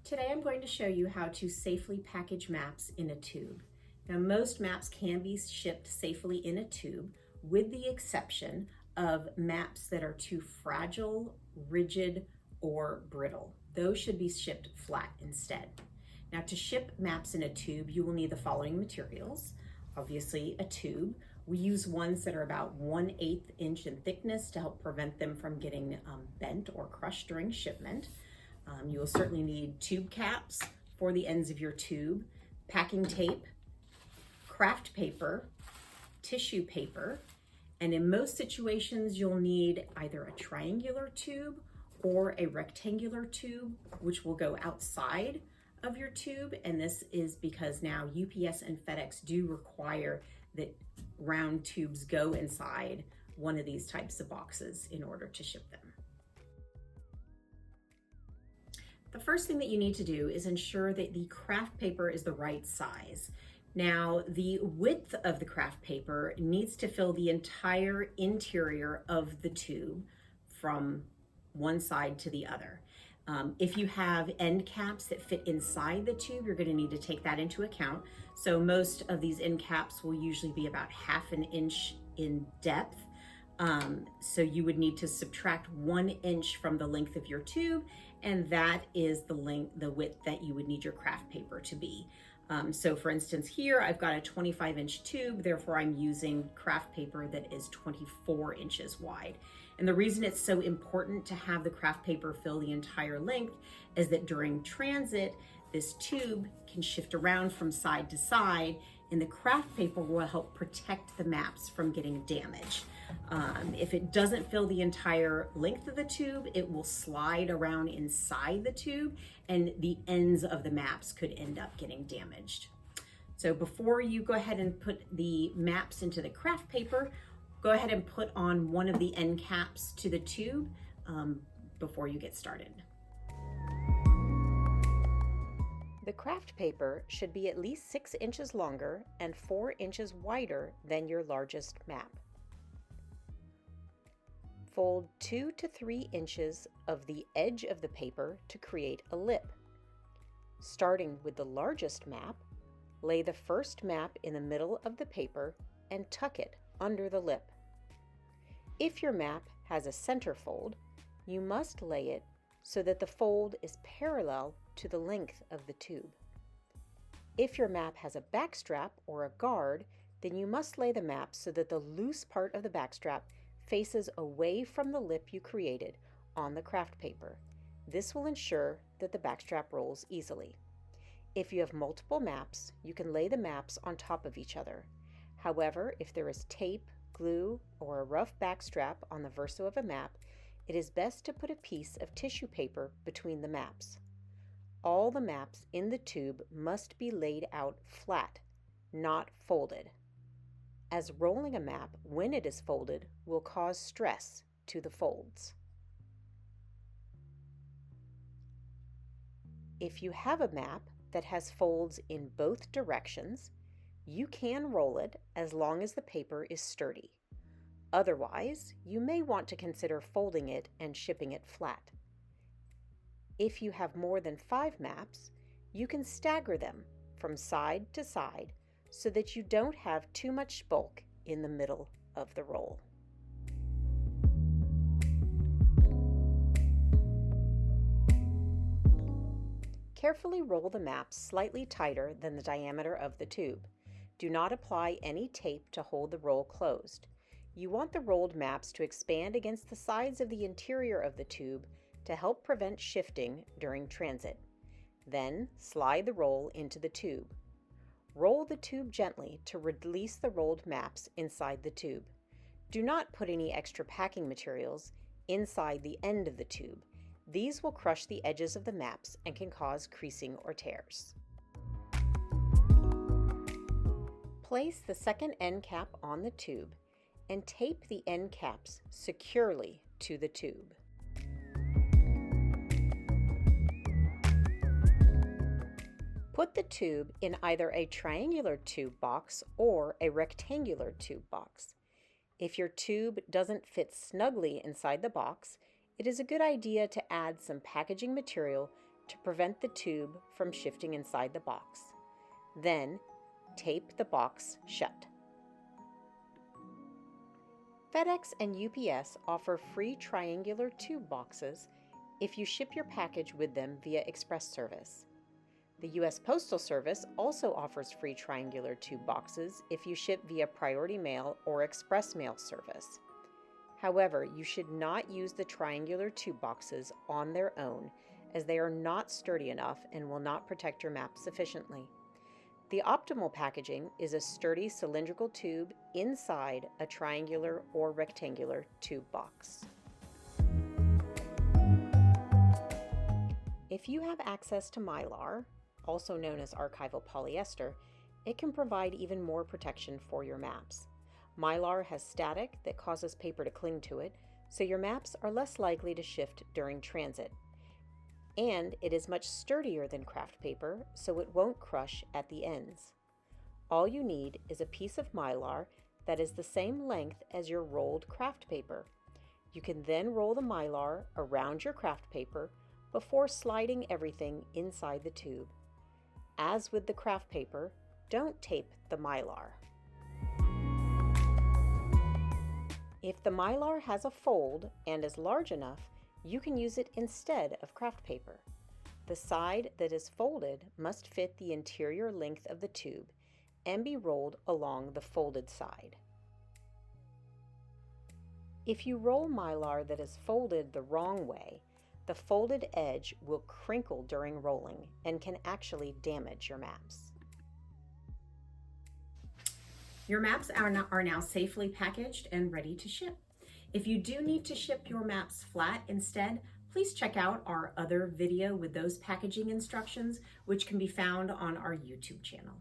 Today I'm going to show you how to safely package maps in a tube. Now most maps can be shipped safely in a tube with the exception of maps that are too fragile, rigid, or brittle. Those should be shipped flat instead. Now to ship maps in a tube, you will need the following materials. Obviously a tube. We use ones that are about 1/8 inch in thickness to help prevent them from getting bent or crushed during shipment. You will certainly need tube caps for the ends of your tube, packing tape, craft paper, tissue paper, and in most situations you'll need either a triangular tube or a rectangular tube, which will go outside of your tube. And this is because now UPS and FedEx do require that round tubes go inside one of these types of boxes in order to ship them. The first thing that you need to do is ensure that the craft paper is the right size. Now, the width of the craft paper needs to fill the entire interior of the tube from one side to the other. If you have end caps that fit inside the tube, you're going to need to take that into account. So most of these end caps will usually be about 1/2 inch in depth. So you would need to subtract 1 inch from the length of your tube, and that is the width that you would need your craft paper to be. So for instance, here I've got a 25-inch tube, therefore I'm using craft paper that is 24 inches wide. And the reason it's so important to have the craft paper fill the entire length is that during transit, this tube can shift around from side to side, and the craft paper will help protect the maps from getting damaged. If it doesn't fill the entire length of the tube, it will slide around inside the tube and the ends of the maps could end up getting damaged. So before you go ahead and put the maps into the craft paper, go ahead and put on one of the end caps to the tube before you get started. The craft paper should be at least 6 inches longer and 4 inches wider than your largest map. Fold 2 to 3 inches of the edge of the paper to create a lip. Starting with the largest map, lay the first map in the middle of the paper and tuck it under the lip. If your map has a center fold, you must lay it so that the fold is parallel to the length of the tube. If your map has a backstrap or a guard, then you must lay the map so that the loose part of the backstrap faces away from the lip you created on the craft paper. This will ensure that the backstrap rolls easily. If you have multiple maps, you can lay the maps on top of each other. However, if there is tape, glue, or a rough backstrap on the verso of a map, it is best to put a piece of tissue paper between the maps. All the maps in the tube must be laid out flat, not folded, as rolling a map when it is folded will cause stress to the folds. If you have a map that has folds in both directions, you can roll it as long as the paper is sturdy. Otherwise, you may want to consider folding it and shipping it flat. If you have more than 5 maps, you can stagger them from side to side so that you don't have too much bulk in the middle of the roll. Carefully roll the maps slightly tighter than the diameter of the tube. Do not apply any tape to hold the roll closed. You want the rolled maps to expand against the sides of the interior of the tube to help prevent shifting during transit. Then slide the roll into the tube. Roll the tube gently to release the rolled maps inside the tube. Do not put any extra packing materials inside the end of the tube. These will crush the edges of the maps and can cause creasing or tears. Place the second end cap on the tube and tape the end caps securely to the tube. Put the tube in either a triangular tube box or a rectangular tube box. If your tube doesn't fit snugly inside the box, it is a good idea to add some packaging material to prevent the tube from shifting inside the box. Then, tape the box shut. FedEx and UPS offer free triangular tube boxes if you ship your package with them via express service. The U.S. Postal Service also offers free triangular tube boxes if you ship via Priority Mail or Express Mail service. However, you should not use the triangular tube boxes on their own, as they are not sturdy enough and will not protect your map sufficiently. The optimal packaging is a sturdy cylindrical tube inside a triangular or rectangular tube box. If you have access to Mylar, also known as archival polyester, it can provide even more protection for your maps. Mylar has static that causes paper to cling to it, so your maps are less likely to shift during transit. And it is much sturdier than craft paper, so it won't crush at the ends. All you need is a piece of Mylar that is the same length as your rolled craft paper. You can then roll the Mylar around your craft paper before sliding everything inside the tube. As with the craft paper, don't tape the Mylar. If the Mylar has a fold and is large enough, you can use it instead of craft paper. The side that is folded must fit the interior length of the tube and be rolled along the folded side. If you roll Mylar that is folded the wrong way, the folded edge will crinkle during rolling and can actually damage your maps. Your maps are now safely packaged and ready to ship. If you do need to ship your maps flat instead, please check out our other video with those packaging instructions, which can be found on our YouTube channel.